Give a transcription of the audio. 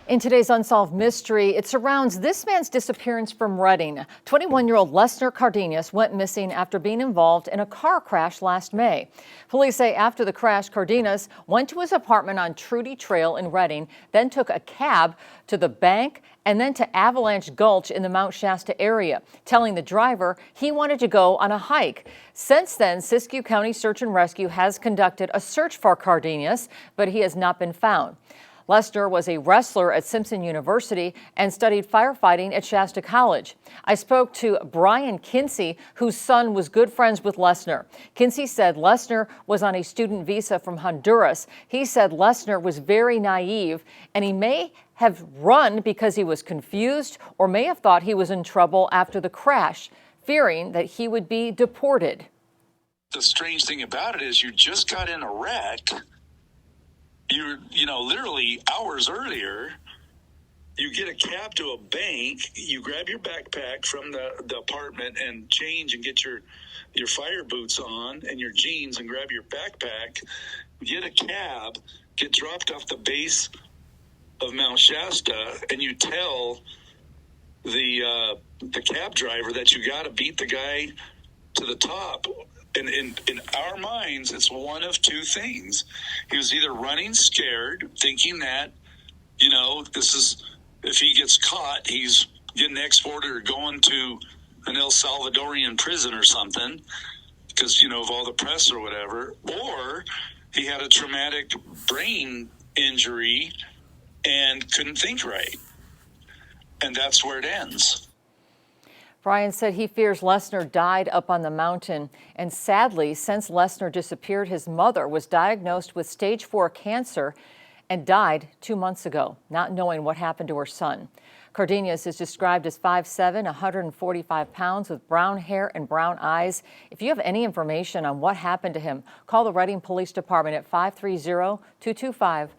In today's Unsolved Mystery, it surrounds this man's disappearance from Reading. 21-year-old Lesner Cardenas went missing after being involved in a car crash last May. Police say after the crash, Cardenas went to his apartment on Trudy Trail in Reading, then took a cab to the bank and then to Avalanche Gulch in the Mount Shasta area, telling the driver he wanted to go on a hike. Since then, Siskiyou County Search and Rescue has conducted a search for Cardenas, but he has not been found. Lesner was a wrestler at Simpson University and studied firefighting at Shasta College. I spoke to Brian Kinsey, whose son was good friends with Lesner. Kinsey said Lesner was on a student visa from Honduras. He said Lesner was very naive and he may have run because he was confused or may have thought he was in trouble after the crash, fearing that he would be deported. The strange thing about it is you just got in a wreck. Literally hours earlier, you get a cab to a bank, you grab your backpack from the apartment and change and get your fire boots on and your jeans and grab your backpack, get a cab, get dropped off the base of Mount Shasta, and you tell the cab driver that you got to beat the guy to the top. And in our minds, it's one of two things. He was either running scared, thinking that, this is, if he gets caught, he's getting exported or going to an El Salvadorian prison or something because, of all the press or whatever. Or he had a traumatic brain injury and couldn't think right. And that's where it ends. Brian said he fears Lesner died up on the mountain. And sadly, since Lesner disappeared, his mother was diagnosed with stage 4 cancer and died 2 months ago, not knowing what happened to her son. Cardenas is described as 5'7", 145 pounds with brown hair and brown eyes. If you have any information on what happened to him, call the Reading Police Department at 530-225-4200.